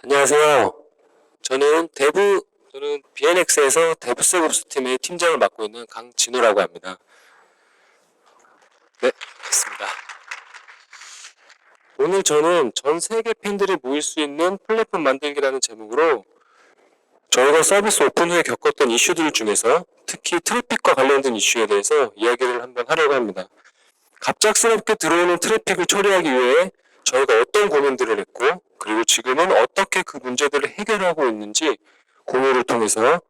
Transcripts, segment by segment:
안녕하세요. 저는 BNX에서 데브세브스 팀의 팀장을 맡고 있는 강진호라고 합니다. 네, 맞습니다. 오늘 저는 전 세계 팬들이 모일 수 있는 플랫폼 만들기라는 제목으로 저희가 서비스 오픈 후에 겪었던 이슈들 중에서 특히 트래픽과 관련된 이슈에 대해서 이야기를 한번 하려고 합니다. 갑작스럽게 들어오는 트래픽을 처리하기 위해 저희가 어떤 고민들을 했고, 그리고 지금은 어떻게 그 문제들을 해결하고 있는지 공유를 통해서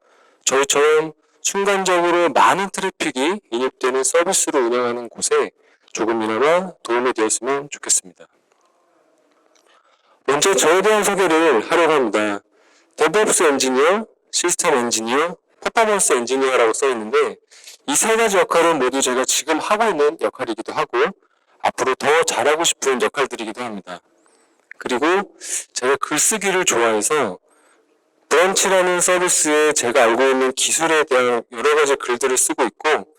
저희처럼 순간적으로 많은 트래픽이 인입되는 서비스를 운영하는 곳에 조금이나마 도움이 되었으면 좋겠습니다. 먼저 저에 대한 소개를 하려고 합니다. DevOps 엔지니어, 시스템 엔지니어, 퍼포먼스 엔지니어라고 써있는데 이 세 가지 역할은 모두 제가 지금 하고 있는 역할이기도 하고 앞으로 더 잘하고 싶은 역할들이기도 합니다. 그리고 제가 글쓰기를 좋아해서 브런치라는 서비스에 제가 알고 있는 기술에 대한 여러 가지 글들을 쓰고 있고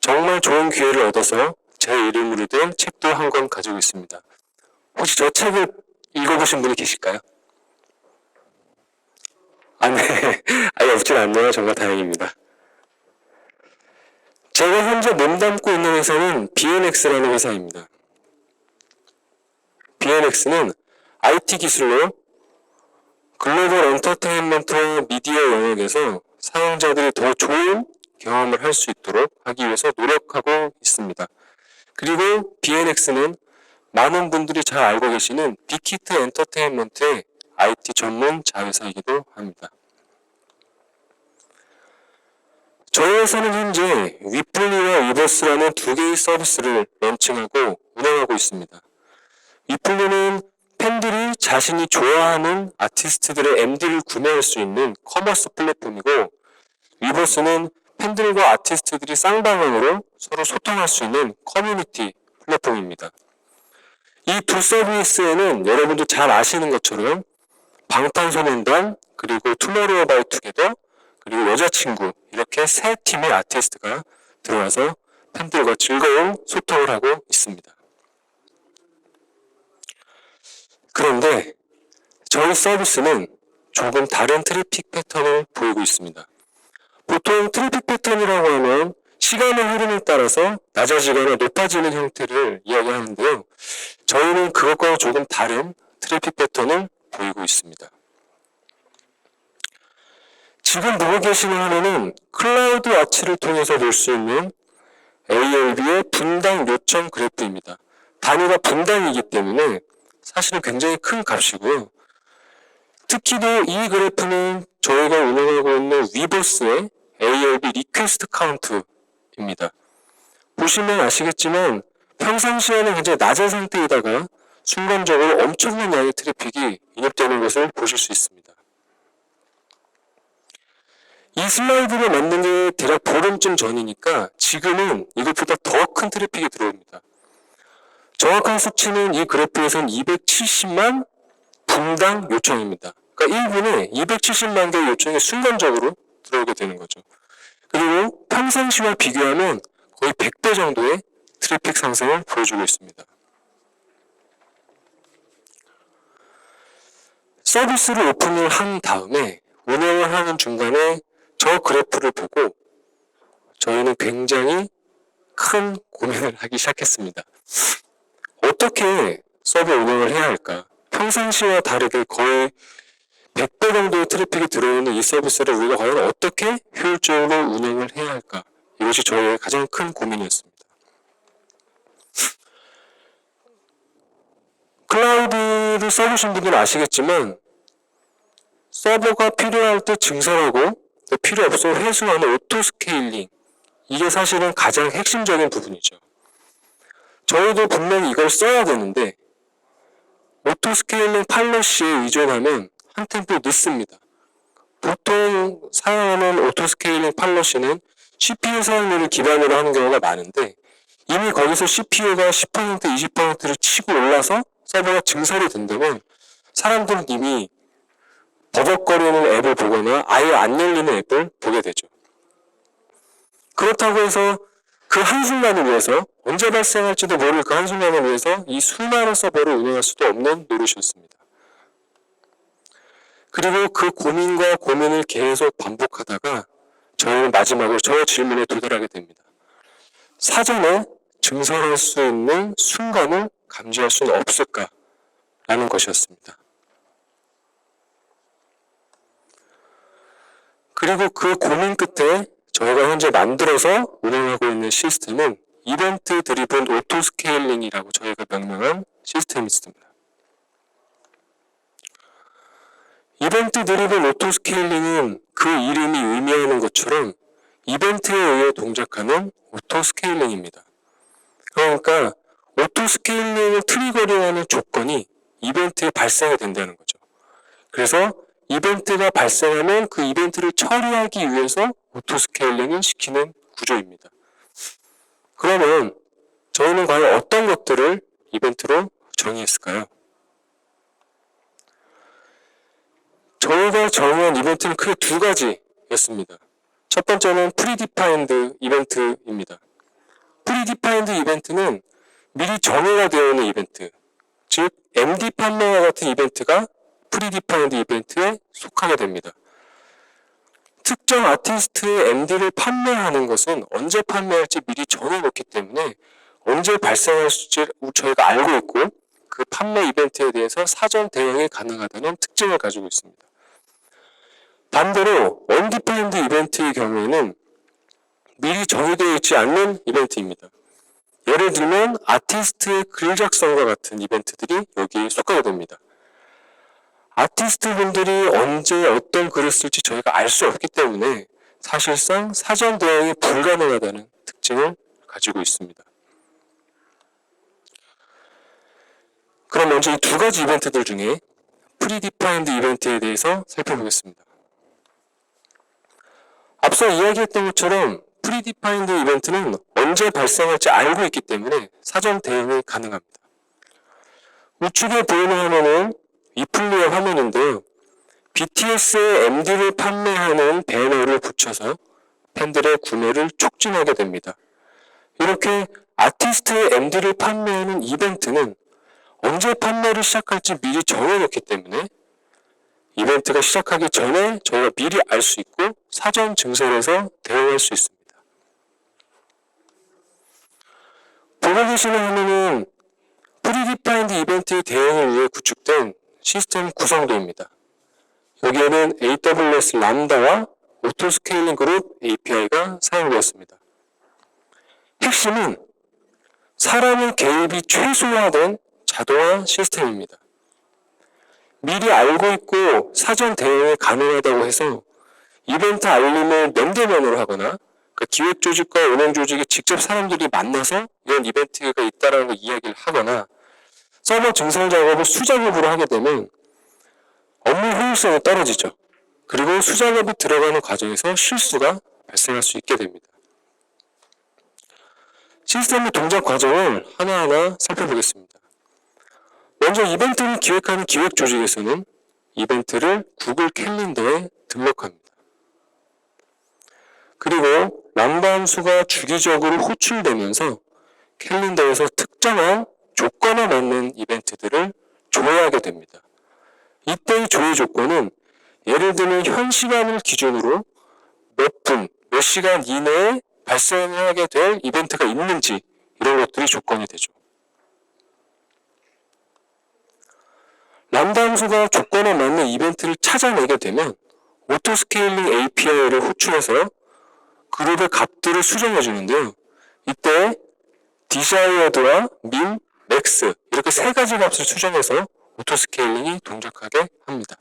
정말 좋은 기회를 얻어서 제 이름으로 된 책도 한 권 가지고 있습니다. 혹시 저 책을 읽어보신 분이 계실까요? 네. 아예 없진 않네요. 정말 다행입니다. 제가 현재 몸담고 있는 회사는 BNX라는 회사입니다. BNX는 IT 기술로 글로벌 엔터테인먼트와 미디어 영역에서 사용자들이 더 좋은 경험을 할 수 있도록 하기 위해서 노력하고 있습니다. 그리고 BNX는 많은 분들이 잘 알고 계시는 빅히트 엔터테인먼트의 IT 전문 자회사이기도 합니다. 저희 회사는 현재 위플리와 위버스라는 두 개의 서비스를 런칭하고 운영하고 있습니다. 위플리는 팬들이 자신이 좋아하는 아티스트들의 MD를 구매할 수 있는 커머스 플랫폼이고 위버스는 팬들과 아티스트들이 쌍방향으로 서로 소통할 수 있는 커뮤니티 플랫폼입니다. 이 두 서비스에는 여러분도 잘 아시는 것처럼 방탄소년단 그리고 투모로우바이투게더 그리고 여자친구 이렇게 세 팀의 아티스트가 들어와서 팬들과 즐거운 소통을 하고 있습니다. 그런데 저희 서비스는 조금 다른 트래픽 패턴을 보이고 있습니다. 보통 트래픽 패턴이라고 하면 시간의 흐름에 따라서 낮아지거나 높아지는 형태를 이야기하는데요. 저희는 그것과 조금 다른 트래픽 패턴을 보이고 있습니다. 지금 보고 계시는 화면은 클라우드 와치를 통해서 볼 수 있는 ALB의 분당 요청 그래프입니다. 단위가 분당이기 때문에 사실은 굉장히 큰 값이고요. 특히도 이 그래프는 저희가 운영하고 있는 위버스의 ALB 리퀘스트 카운트입니다. 보시면 아시겠지만 평상시에는 굉장히 낮은 상태이다가 순간적으로 엄청난 양의 트래픽이 인입되는 것을 보실 수 있습니다. 이 슬라이드를 만든 게 대략 보름쯤 전이니까 지금은 이것보다 더 큰 트래픽이 들어옵니다. 정확한 수치는 이 그래프에선 270만 분당 요청입니다. 그러니까 1분에 270만 개의 요청이 순간적으로 들어오게 되는 거죠. 그리고 평상시와 비교하면 거의 100배 정도의 트래픽 상승을 보여주고 있습니다. 서비스를 오픈을 한 다음에 운영을 하는 중간에 저 그래프를 보고 저희는 굉장히 큰 고민을 하기 시작했습니다. 어떻게 서버 운영을 해야 할까? 평상시와 다르게 거의 100배 정도의 트래픽이 들어오는 이 서비스를 우리가 과연 어떻게 효율적으로 운영을 해야 할까? 이것이 저희의 가장 큰 고민이었습니다. 클라우드를 써보신 분들은 아시겠지만 서버가 필요할 때 증설하고 필요 없으면 회수하는 오토 스케일링 이게 사실은 가장 핵심적인 부분이죠. 저희도 분명히 이걸 써야 되는데 오토 스케일링 팔러시에 의존하면 한 템포 늦습니다. 보통 사용하는 오토 스케일링 팔러시는 CPU 사용률을 기반으로 하는 경우가 많은데 이미 거기서 CPU가 10%, 20%를 치고 올라서 서버가 증설이 된다면 사람들은 이미 버벅거리는 앱을 보거나 아예 안 열리는 앱을 보게 되죠. 그렇다고 해서 그 한순간을 위해서 언제 발생할지도 모를 그 한순간을 위해서 이 수많은 서버를 운영할 수도 없는 노릇이었습니다. 그리고 그 고민과 고민을 계속 반복하다가 저희는 마지막으로 저 질문에 도달하게 됩니다. 사전에 증설할 수 있는 순간을 감지할 수는 없을까라는 것이었습니다. 그리고 그 고민 끝에 저희가 현재 만들어서 운영하고 있는 시스템은 이벤트 드리븐 오토 스케일링이라고 저희가 명명한 시스템이 있습니다. 이벤트 드리븐 오토 스케일링은 그 이름이 의미하는 것처럼 이벤트에 의해 동작하는 오토 스케일링입니다. 그러니까 오토 스케일링을 트리거링 하는 조건이 이벤트에 발생이 된다는 거죠. 그래서 이벤트가 발생하면 그 이벤트를 처리하기 위해서 오토 스케일링을 시키는 구조입니다. 그러면 저희는 과연 어떤 것들을 이벤트로 정의했을까요? 저희가 정의한 이벤트는 크게 두 가지였습니다. 첫 번째는 프리디파인드 이벤트입니다. 프리디파인드 이벤트는 미리 정의가 되어 있는 이벤트, 즉 MD 판매와 같은 이벤트가 프리디파인드 이벤트에 속하게 됩니다. 특정 아티스트의 MD를 판매하는 것은 언제 판매할지 미리 정해놓기 때문에 언제 발생할지 저희가 알고 있고 그 판매 이벤트에 대해서 사전 대응이 가능하다는 특징을 가지고 있습니다. 반대로 언디파인드 이벤트의 경우에는 미리 정의되어 있지 않는 이벤트입니다. 예를 들면 아티스트의 글 작성과 같은 이벤트들이 여기에 속하게 됩니다. 아티스트 분들이 언제 어떤 글을 쓸지 저희가 알 수 없기 때문에 사실상 사전 대응이 불가능하다는 특징을 가지고 있습니다. 그럼 먼저 이 두 가지 이벤트들 중에 프리디파인드 이벤트에 대해서 살펴보겠습니다. 앞서 이야기했던 것처럼 프리디파인드 이벤트는 언제 발생할지 알고 있기 때문에 사전 대응이 가능합니다. 우측에 보이는 화면은 이플리의 화면인데요. BTS의 MD를 판매하는 배너를 붙여서 팬들의 구매를 촉진하게 됩니다. 이렇게 아티스트의 MD를 판매하는 이벤트는 언제 판매를 시작할지 미리 정해놓기 때문에 이벤트가 시작하기 전에 저희가 미리 알 수 있고 사전 증설해서 대응할 수 있습니다. 보고 계시는 화면은 프리디파인드 이벤트의 대응을 위해 구축된 시스템 구성도입니다. 여기에는 AWS 람다와 오토스케일링 그룹 API가 사용되었습니다. 핵심은 사람의 개입이 최소화된 자동화 시스템입니다. 미리 알고 있고 사전 대응이 가능하다고 해서 이벤트 알림을 면대면으로 하거나 그 기획 조직과 운영 조직이 직접 사람들이 만나서 이런 이벤트가 있다는 걸 이야기를 하거나 서버 증설 작업을 수작업으로 하게 되면 업무 효율성이 떨어지죠. 그리고 수작업이 들어가는 과정에서 실수가 발생할 수 있게 됩니다. 시스템의 동작 과정을 하나하나 살펴보겠습니다. 먼저 이벤트를 기획하는 기획 조직에서는 이벤트를 구글 캘린더에 등록합니다. 그리고 람다 함수가 주기적으로 호출되면서 캘린더에서 특정한 조건에 맞는 이벤트들을 조회하게 됩니다. 이때의 조회 조건은 예를 들면 현 시간을 기준으로 몇 분, 몇 시간 이내에 발생하게 될 이벤트가 있는지 이런 것들이 조건이 되죠. 람다 함수가 조건에 맞는 이벤트를 찾아내게 되면 오토스케일링 API를 호출해서 그룹의 값들을 수정해 주는데요. 이때 desired와 min, max 이렇게 세 가지 값을 수정해서 오토스케일링이 동작하게 합니다.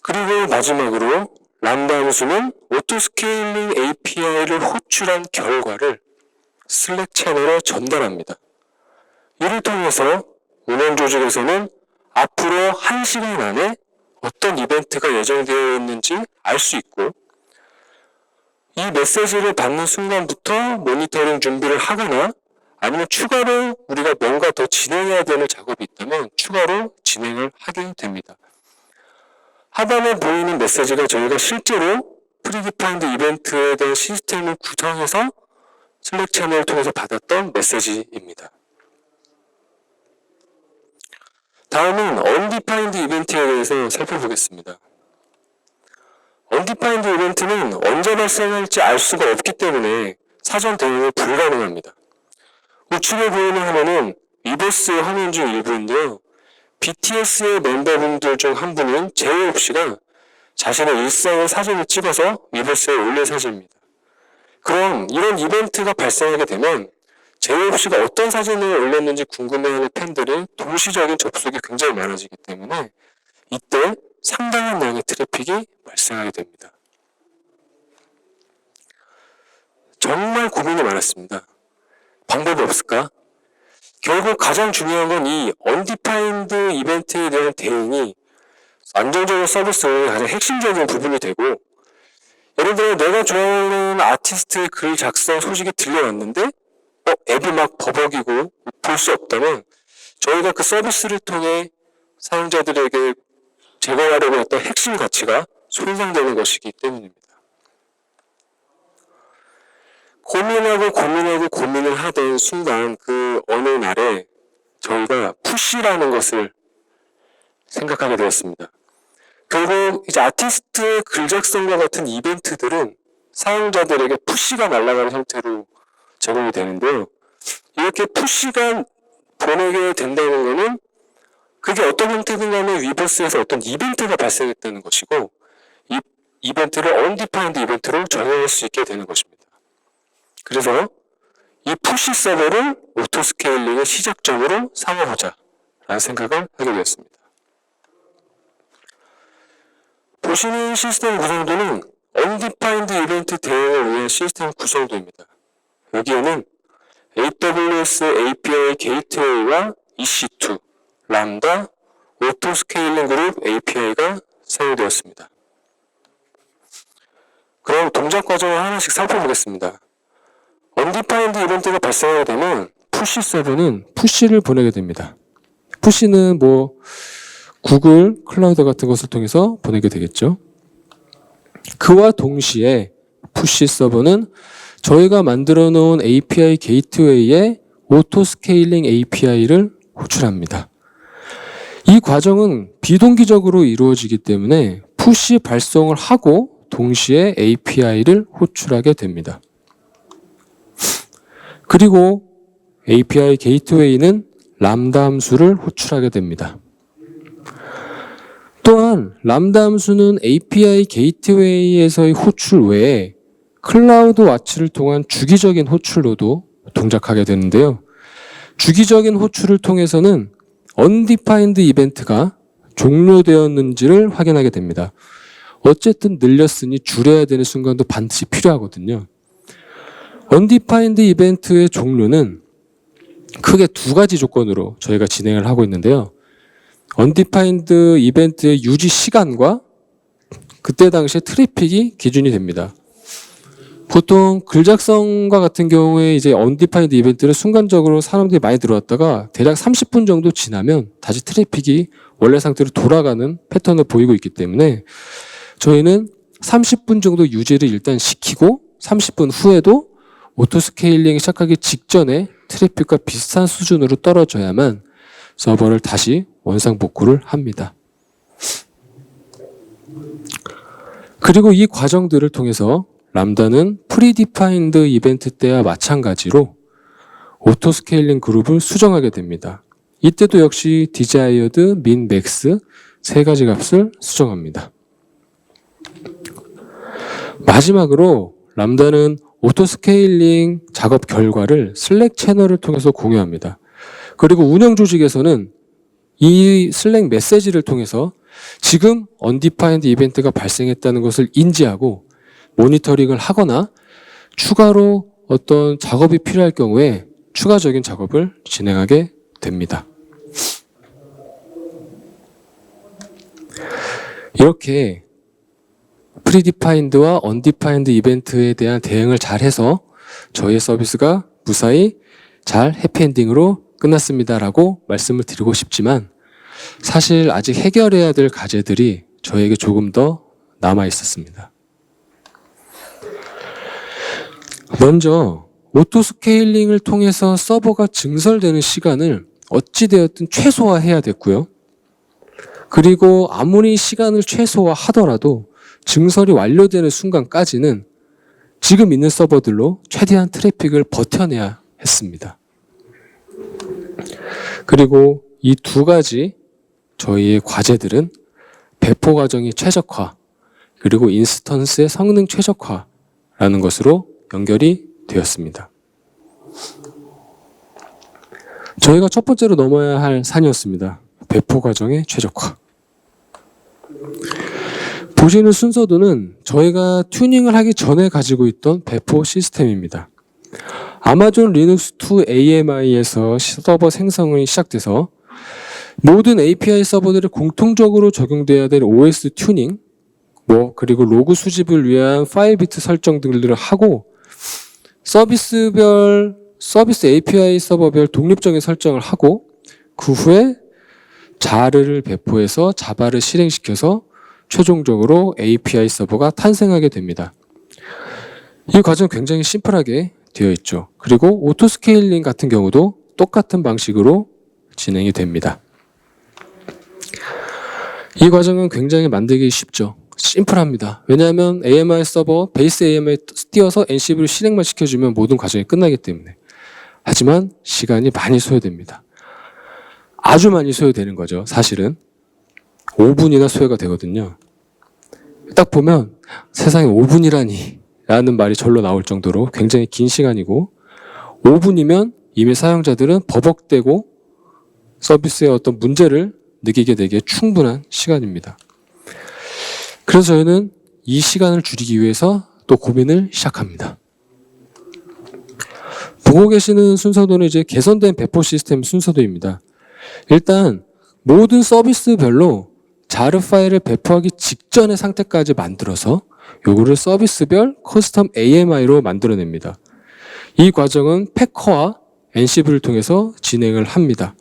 그리고 마지막으로 람다 함수는 오토스케일링 API를 호출한 결과를 슬랙 채널에 전달합니다. 이를 통해서 운영 조직에서는 앞으로 1시간 안에 어떤 이벤트가 예정되어 있는지 알 수 있고 이 메시지를 받는 순간부터 모니터링 준비를 하거나 아니면 추가로 우리가 뭔가 더 진행해야 되는 작업이 있다면 추가로 진행을 하게 됩니다. 하단에 보이는 메시지가 저희가 실제로 프리디파인드 이벤트에 대한 시스템을 구성해서 슬랙 채널을 통해서 받았던 메시지입니다. 다음은 undefined 이벤트에 대해서 살펴보겠습니다. undefined 이벤트는 언제 발생할지 알 수가 없기 때문에 사전 대응이 불가능합니다. 우측에 보이는 화면은 위버스의 화면 중 일부인데요. BTS의 멤버분들 중 한 분인 제이홉 씨가 자신의 일상의 사진을 찍어서 위버스에 올린 사진입니다. 그럼 이런 이벤트가 발생하게 되면 제이홉 씨가 어떤 사진을 올렸는지 궁금해하는 팬들의 동시적인 접속이 굉장히 많아지기 때문에 이때 상당한 양의 트래픽이 발생하게 됩니다. 정말 고민이 많았습니다. 방법이 없을까? 결국 가장 중요한 건 이 undefined 이벤트에 대한 대응이 안정적인 서비스 운영의 가장 핵심적인 부분이 되고, 예를 들어 내가 좋아하는 아티스트의 글 작성 소식이 들려왔는데 앱이 막 버벅이고 볼 수 없다면 저희가 그 서비스를 통해 사용자들에게 제공하려고 했던 핵심 가치가 손상되는 것이기 때문입니다. 고민을 하던 순간 그 어느 날에 저희가 푸시라는 것을 생각하게 되었습니다. 결국 이제 아티스트의 글 작성과 같은 이벤트들은 사용자들에게 푸시가 날아가는 형태로 제공이 되는데요. 이렇게 푸시가 보내게 된다는 것은 그게 어떤 형태든 간에 위버스에서 어떤 이벤트가 발생했다는 것이고, 이 이벤트를 undefined 이벤트로 전환할 수 있게 되는 것입니다. 그래서 이 푸시 서버를 오토스케일링의 시작점으로 삼아보자 라는 생각을 하게 되었습니다. 보시는 시스템 구성도는 undefined 이벤트 대응을 위한 시스템 구성도입니다. 여기에는 AWS API 게이트웨이와 EC2, 람다, 오토스케일링 그룹 API가 사용되었습니다. 그럼 동작 과정을 하나씩 살펴보겠습니다. undefined 이벤트가 발생하게 되면 푸시 서버는 푸시를 보내게 됩니다. 푸시는 구글 클라우드 같은 것을 통해서 보내게 되겠죠. 그와 동시에 푸시 서버는 저희가 만들어 놓은 API 게이트웨이에 오토스케일링 API를 호출합니다. 이 과정은 비동기적으로 이루어지기 때문에 푸시 발송을 하고 동시에 API를 호출하게 됩니다. 그리고 API 게이트웨이는 람다 함수를 호출하게 됩니다. 또한 람다 함수는 API 게이트웨이에서의 호출 외에 클라우드 와치를 통한 주기적인 호출로도 동작하게 되는데요. 주기적인 호출을 통해서는 undefined 이벤트가 종료되었는지를 확인하게 됩니다. 어쨌든 늘렸으니 줄여야 되는 순간도 반드시 필요하거든요. undefined 이벤트의 종료는 크게 두 가지 조건으로 저희가 진행을 하고 있는데요. undefined 이벤트의 유지 시간과 그때 당시에 트래픽이 기준이 됩니다. 보통 글 작성과 같은 경우에 이제 undefined 이벤트는 순간적으로 사람들이 많이 들어왔다가 대략 30분 정도 지나면 다시 트래픽이 원래 상태로 돌아가는 패턴을 보이고 있기 때문에 저희는 30분 정도 유지를 일단 시키고 30분 후에도 오토스케일링이 시작하기 직전에 트래픽과 비슷한 수준으로 떨어져야만 서버를 다시 원상복구를 합니다. 그리고 이 과정들을 통해서 람다는 프리디파인드 이벤트 때와 마찬가지로 오토스케일링 그룹을 수정하게 됩니다. 이때도 역시 desired, min, max 세 가지 값을 수정합니다. 마지막으로 람다는 오토스케일링 작업 결과를 슬랙 채널을 통해서 공유합니다. 그리고 운영 조직에서는 이 슬랙 메시지를 통해서 지금 undefined 이벤트가 발생했다는 것을 인지하고 모니터링을 하거나 추가로 어떤 작업이 필요할 경우에 추가적인 작업을 진행하게 됩니다. 이렇게 프리디파인드와 언디파인드 이벤트에 대한 대응을 잘해서 저희의 서비스가 무사히 잘 해피엔딩으로 끝났습니다라고 말씀을 드리고 싶지만 사실 아직 해결해야 될 과제들이 저에게 조금 더 남아 있었습니다. 먼저 오토스케일링을 통해서 서버가 증설되는 시간을 어찌되었든 최소화해야 됐고요. 그리고 아무리 시간을 최소화하더라도 증설이 완료되는 순간까지는 지금 있는 서버들로 최대한 트래픽을 버텨내야 했습니다. 그리고 이 두 가지 저희의 과제들은 배포 과정의 최적화, 그리고 인스턴스의 성능 최적화라는 것으로 연결이 되었습니다. 저희가 첫 번째로 넘어야 할 산이었습니다. 배포 과정의 최적화. 보시는 순서도는 저희가 튜닝을 하기 전에 가지고 있던 배포 시스템입니다. 아마존 리눅스 2 AMI에서 서버 생성이 시작돼서 모든 API 서버들이 공통적으로 적용돼야 될 OS 튜닝, 그리고 로그 수집을 위한 파일 비트 설정 등을 하고 서비스 API 서버별 독립적인 설정을 하고 그 후에 자르를 배포해서 자바를 실행시켜서 최종적으로 API 서버가 탄생하게 됩니다. 이 과정은 굉장히 심플하게 되어 있죠. 그리고 오토스케일링 같은 경우도 똑같은 방식으로 진행이 됩니다. 이 과정은 굉장히 만들기 쉽죠. 심플합니다. 왜냐하면 AMI 서버, 베이스 AMI 띄워서 NCV를 실행만 시켜주면 모든 과정이 끝나기 때문에. 하지만 시간이 많이 소요됩니다. 아주 많이 소요되는 거죠. 사실은 5분이나 소요가 되거든요. 딱 보면 세상에 5분이라니 라는 말이 절로 나올 정도로 굉장히 긴 시간이고 5분이면 이미 사용자들은 버벅대고 서비스의 어떤 문제를 느끼게 되기에 충분한 시간입니다. 그래서 저희는 이 시간을 줄이기 위해서 또 고민을 시작합니다. 보고 계시는 순서도는 이제 개선된 배포 시스템 순서도입니다. 일단 모든 서비스별로 자르 파일을 배포하기 직전의 상태까지 만들어서 요거를 서비스별 커스텀 AMI로 만들어냅니다. 이 과정은 패커와 NCV를 통해서 진행을 합니다.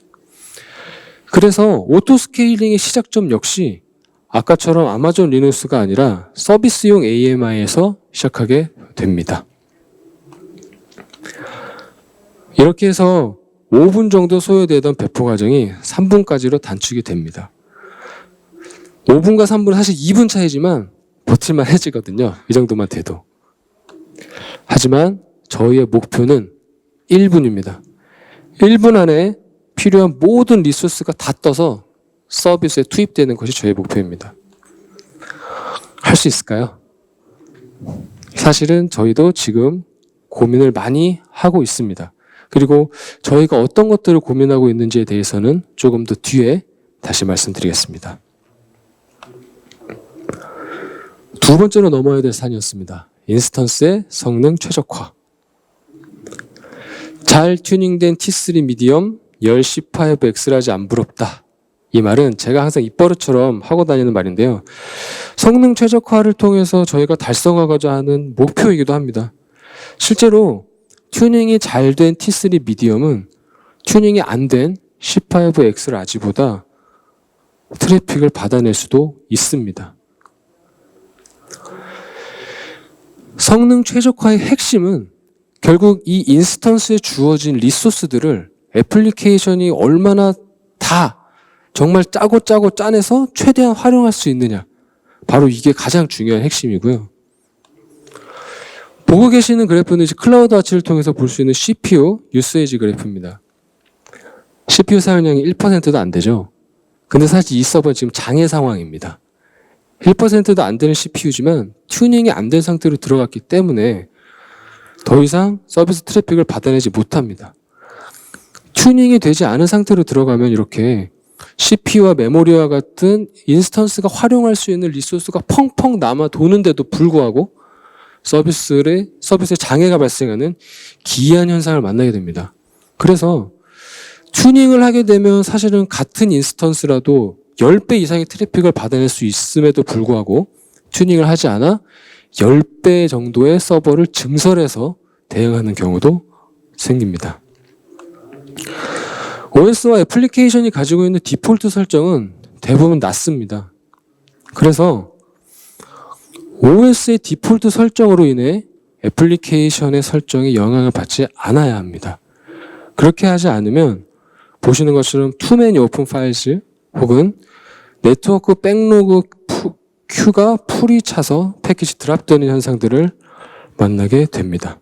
그래서 오토스케일링의 시작점 역시 아까처럼 아마존 리눅스가 아니라 서비스용 AMI에서 시작하게 됩니다. 이렇게 해서 5분 정도 소요되던 배포 과정이 3분까지로 단축이 됩니다. 5분과 3분은 사실 2분 차이지만 버틸만 해지거든요. 이 정도만 돼도. 하지만 저희의 목표는 1분입니다. 1분 안에 필요한 모든 리소스가 다 떠서 서비스에 투입되는 것이 저희 목표입니다. 할 수 있을까요? 사실은 저희도 지금 고민을 많이 하고 있습니다. 그리고 저희가 어떤 것들을 고민하고 있는지에 대해서는 조금 더 뒤에 다시 말씀드리겠습니다. 두 번째로 넘어야 될 산이었습니다. 인스턴스의 성능 최적화. 잘 튜닝된 T3 미디엄 10C5X라지 안 부럽다. 이 말은 제가 항상 입버릇처럼 하고 다니는 말인데요. 성능 최적화를 통해서 저희가 달성하고자 하는 목표이기도 합니다. 실제로 튜닝이 잘 된 T3 미디엄은 튜닝이 안 된 C5X 라지보다 트래픽을 받아낼 수도 있습니다. 성능 최적화의 핵심은 결국 이 인스턴스에 주어진 리소스들을 애플리케이션이 얼마나 다 정말 짜고 짜내서 최대한 활용할 수 있느냐. 바로 이게 가장 중요한 핵심이고요. 보고 계시는 그래프는 이제 클라우드 아치를 통해서 볼 수 있는 CPU 유세이지 그래프입니다. CPU 사용량이 1%도 안 되죠. 근데 사실 이 서버는 지금 장애 상황입니다. 1%도 안 되는 CPU지만 튜닝이 안 된 상태로 들어갔기 때문에 더 이상 서비스 트래픽을 받아내지 못합니다. 튜닝이 되지 않은 상태로 들어가면 이렇게 CPU와 메모리와 같은 인스턴스가 활용할 수 있는 리소스가 펑펑 남아 도는데도 불구하고 서비스에 장애가 발생하는 기이한 현상을 만나게 됩니다. 그래서 튜닝을 하게 되면 사실은 같은 인스턴스라도 10배 이상의 트래픽을 받아낼 수 있음에도 불구하고 튜닝을 하지 않아 10배 정도의 서버를 증설해서 대응하는 경우도 생깁니다. OS와 애플리케이션이 가지고 있는 디폴트 설정은 대부분 낮습니다. 그래서 OS의 디폴트 설정으로 인해 애플리케이션의 설정에 영향을 받지 않아야 합니다. 그렇게 하지 않으면 보시는 것처럼 too many open files 혹은 네트워크 백로그 Q가 풀이 차서 패킷이 드랍되는 현상들을 만나게 됩니다.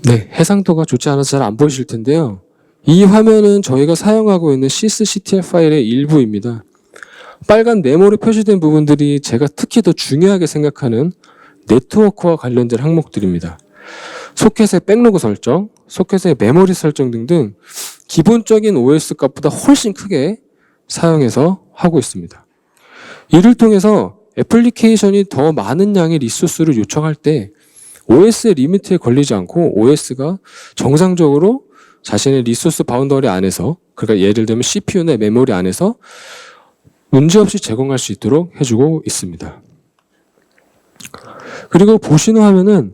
네, 해상도가 좋지 않아서 잘 안 보이실 텐데요. 이 화면은 저희가 사용하고 있는 sysctl 파일의 일부입니다. 빨간 네모로 표시된 부분들이 제가 특히 더 중요하게 생각하는 네트워크와 관련된 항목들입니다. 소켓의 백로그 설정, 소켓의 메모리 설정 등등 기본적인 OS 값보다 훨씬 크게 사용해서 하고 있습니다. 이를 통해서 애플리케이션이 더 많은 양의 리소스를 요청할 때 OS의 리미트에 걸리지 않고 OS가 정상적으로 자신의 리소스 바운더리 안에서, 그러니까 예를 들면 CPU나 메모리 안에서 문제없이 제공할 수 있도록 해주고 있습니다. 그리고 보시는 화면은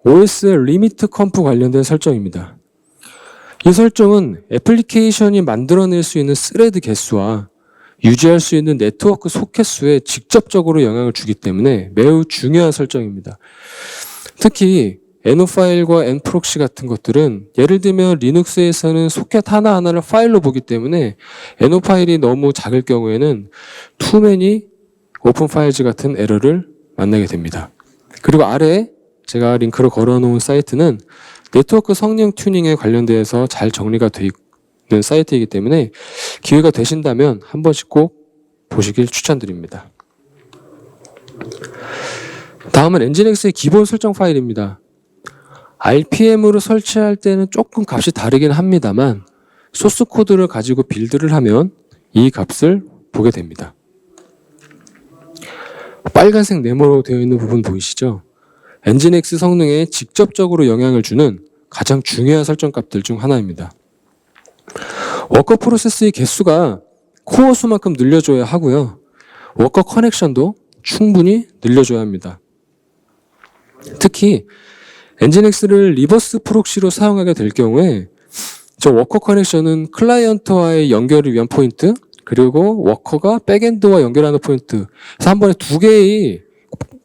OS의 리미트 컴프 관련된 설정입니다. 이 설정은 애플리케이션이 만들어낼 수 있는 스레드 개수와 유지할 수 있는 네트워크 소켓 수에 직접적으로 영향을 주기 때문에 매우 중요한 설정입니다. 특히 NO 파일과 nproxy 같은 것들은 예를 들면 리눅스에서는 소켓 하나하나를 파일로 보기 때문에 NO 파일이 너무 작을 경우에는 too many open files 같은 에러를 만나게 됩니다. 그리고 아래에 제가 링크로 걸어놓은 사이트는 네트워크 성능 튜닝에 관련돼서 잘 정리가 되어 있는 사이트이기 때문에 기회가 되신다면 한 번씩 꼭 보시길 추천드립니다. 다음은 엔진엑스의 기본 설정 파일입니다. RPM으로 설치할 때는 조금 값이 다르긴 합니다만 소스 코드를 가지고 빌드를 하면 이 값을 보게 됩니다. 빨간색 네모로 되어 있는 부분 보이시죠? 엔진엑스 성능에 직접적으로 영향을 주는 가장 중요한 설정 값들 중 하나입니다. 워커 프로세스의 개수가 코어 수만큼 늘려줘야 하고요. 워커 커넥션도 충분히 늘려줘야 합니다. 특히 엔진엑스를 리버스 프록시로 사용하게 될 경우에 저 워커 커넥션은 클라이언트와의 연결을 위한 포인트, 그리고 워커가 백엔드와 연결하는 포인트, 그래서 한 번에 두 개의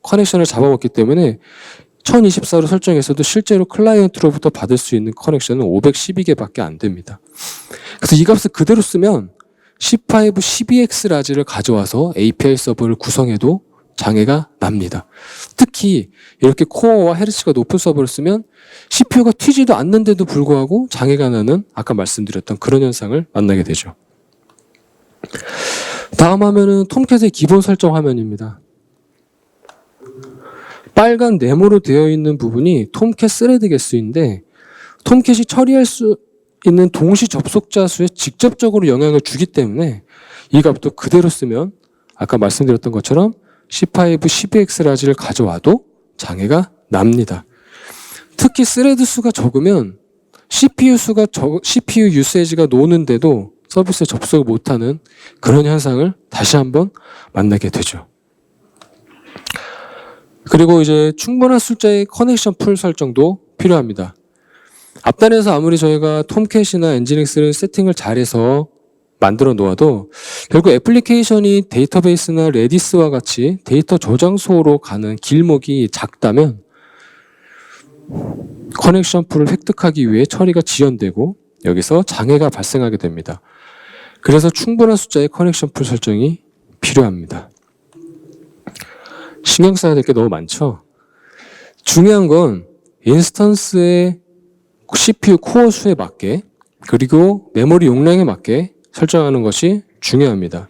커넥션을 잡아먹기 때문에 1024로 설정했어도 실제로 클라이언트로부터 받을 수 있는 커넥션은 512개밖에 안 됩니다. 그래서 이 값을 그대로 쓰면 C5 12X 라지를 가져와서 API 서버를 구성해도 장애가 납니다. 특히 이렇게 코어와 헤르츠가 높은 서버를 쓰면 CPU가 튀지도 않는데도 불구하고 장애가 나는 아까 말씀드렸던 그런 현상을 만나게 되죠. 다음 화면은 톰캣의 기본 설정 화면입니다. 빨간 네모로 되어 있는 부분이 톰캣 스레드 개수인데 톰캣이 처리할 수 있는 동시 접속자 수에 직접적으로 영향을 주기 때문에 이 값도 그대로 쓰면 아까 말씀드렸던 것처럼 C5 12X 라지를 가져와도 장애가 납니다. 특히 스레드 수가 적으면 CPU 유세지가 노는데도 서비스에 접속을 못하는 그런 현상을 다시 한번 만나게 되죠. 그리고 이제 충분한 숫자의 커넥션 풀 설정도 필요합니다. 앞단에서 아무리 저희가 톰캣이나 엔진엑스를 세팅을 잘해서 만들어 놓아도 결국 애플리케이션이 데이터베이스나 레디스와 같이 데이터 저장소로 가는 길목이 작다면 커넥션 풀을 획득하기 위해 처리가 지연되고 여기서 장애가 발생하게 됩니다. 그래서 충분한 숫자의 커넥션 풀 설정이 필요합니다. 신경 써야 될 게 너무 많죠? 중요한 건 인스턴스의 CPU 코어 수에 맞게 그리고 메모리 용량에 맞게 설정하는 것이 중요합니다.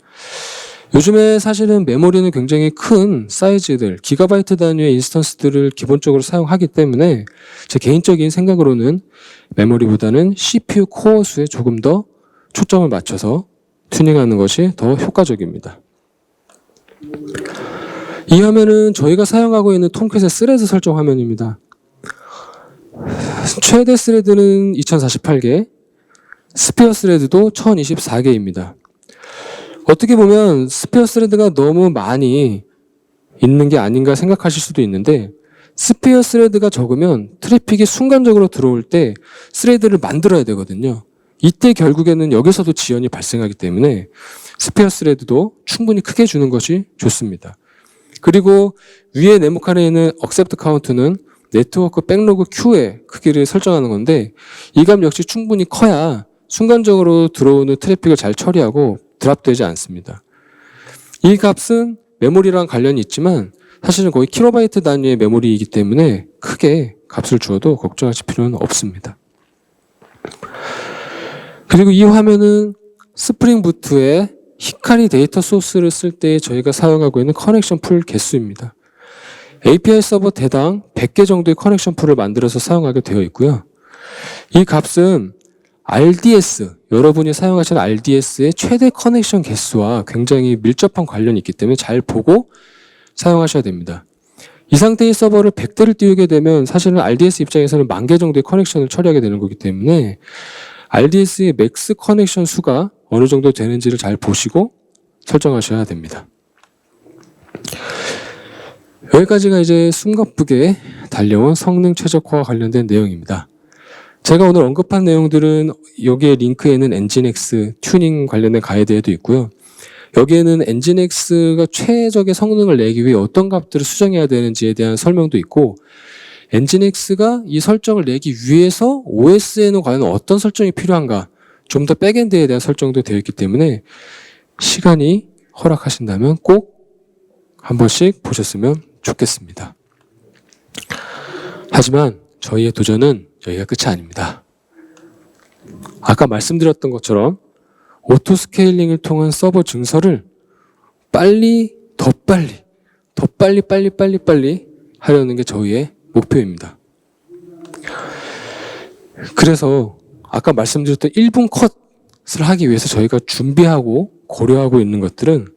요즘에 사실은 메모리는 굉장히 큰 사이즈들, 기가바이트 단위의 인스턴스들을 기본적으로 사용하기 때문에 제 개인적인 생각으로는 메모리보다는 CPU 코어 수에 조금 더 초점을 맞춰서 튜닝하는 것이 더 효과적입니다. 이 화면은 저희가 사용하고 있는 톰캣의 스레드 설정 화면입니다. 최대 스레드는 2048개, 스페어 스레드도 1024개입니다. 어떻게 보면 스페어 스레드가 너무 많이 있는 게 아닌가 생각하실 수도 있는데 스페어 스레드가 적으면 트래픽이 순간적으로 들어올 때 스레드를 만들어야 되거든요. 이때 결국에는 여기서도 지연이 발생하기 때문에 스페어 스레드도 충분히 크게 주는 것이 좋습니다. 그리고 위에 네모칸에 있는 accept count는 네트워크 백로그 Q의 크기를 설정하는 건데 이 값 역시 충분히 커야 순간적으로 들어오는 트래픽을 잘 처리하고 드랍되지 않습니다. 이 값은 메모리랑 관련이 있지만 사실은 거의 킬로바이트 단위의 메모리이기 때문에 크게 값을 주어도 걱정하실 필요는 없습니다. 그리고 이 화면은 스프링 부트의 히카리 데이터 소스를 쓸 때 저희가 사용하고 있는 커넥션 풀 개수입니다. API 서버 대당 100개 정도의 커넥션 풀을 만들어서 사용하게 되어 있고요. 이 값은 RDS, 여러분이 사용하시는 RDS의 최대 커넥션 개수와 굉장히 밀접한 관련이 있기 때문에 잘 보고 사용하셔야 됩니다. 이 상태의 서버를 100대를 띄우게 되면 사실은 RDS 입장에서는 10,000개 정도의 커넥션을 처리하게 되는 거기 때문에 RDS의 맥스 커넥션 수가 어느 정도 되는지를 잘 보시고 설정하셔야 됩니다. 여기까지가 이제 숨가쁘게 달려온 성능 최적화와 관련된 내용입니다. 제가 오늘 언급한 내용들은 여기에 링크에는 엔진X 튜닝 관련된 가이드에도 있고요. 여기에는 엔진X가 최적의 성능을 내기 위해 어떤 값들을 수정해야 되는지에 대한 설명도 있고, 엔진X가 이 설정을 내기 위해서 OS에는 과연 어떤 설정이 필요한가, 좀 더 백엔드에 대한 설정도 되어 있기 때문에 시간이 허락하신다면 꼭 한 번씩 보셨으면 좋겠습니다. 하지만 저희의 도전은 여기가 끝이 아닙니다. 아까 말씀드렸던 것처럼 오토 스케일링을 통한 서버 증설을 더 빨리 하려는 게 저희의 목표입니다. 그래서 아까 말씀드렸던 1분 컷을 하기 위해서 저희가 준비하고 고려하고 있는 것들은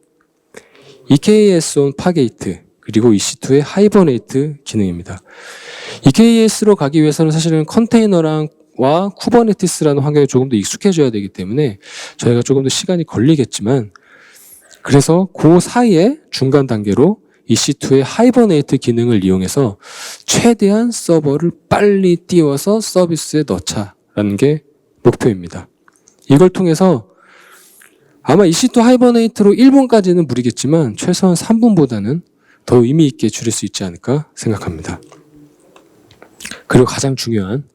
EKS1 파게이트 그리고 EC2의 하이버네이트 기능입니다. EKS로 가기 위해서는 사실은 컨테이너랑 쿠버네티스라는 환경에 조금 더 익숙해져야 되기 때문에 저희가 조금 더 시간이 걸리겠지만, 그래서 그 사이에 중간 단계로 EC2의 하이버네이트 기능을 이용해서 최대한 서버를 빨리 띄워서 서비스에 넣자라는 게 목표입니다. 이걸 통해서 아마 EC2 하이버네이트로 1분까지는 무리겠지만 최소한 3분보다는 더 의미 있게 줄일 수 있지 않을까 생각합니다. 그리고 가장 중요한,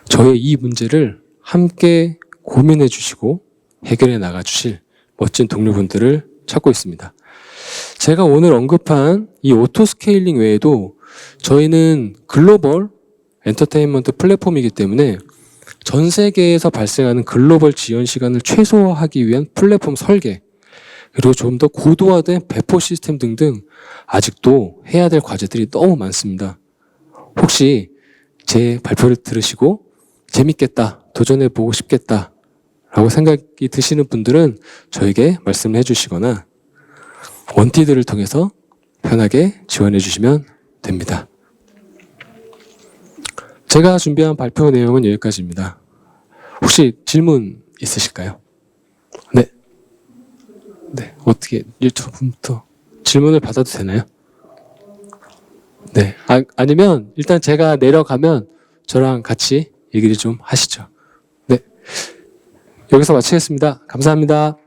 저의 이 문제를 함께 고민해 주시고 해결해 나가 주실 멋진 동료분들을 찾고 있습니다. 제가 오늘 언급한 이 오토 스케일링 외에도 저희는 글로벌 엔터테인먼트 플랫폼이기 때문에 전 세계에서 발생하는 글로벌 지연 시간을 최소화하기 위한 플랫폼 설계, 그리고 좀 더 고도화된 배포 시스템 등등 아직도 해야 될 과제들이 너무 많습니다. 혹시 제 발표를 들으시고 재밌겠다, 도전해보고 싶겠다 라고 생각이 드시는 분들은 저에게 말씀을 해주시거나 원티드를 통해서 편하게 지원해 주시면 됩니다. 제가 준비한 발표 내용은 여기까지입니다. 혹시 질문 있으실까요? 네. 어떻게 유튜브부터 질문을 받아도 되나요? 네. 아니면 일단 제가 내려가면 저랑 같이 얘기를 좀 하시죠. 네. 여기서 마치겠습니다. 감사합니다.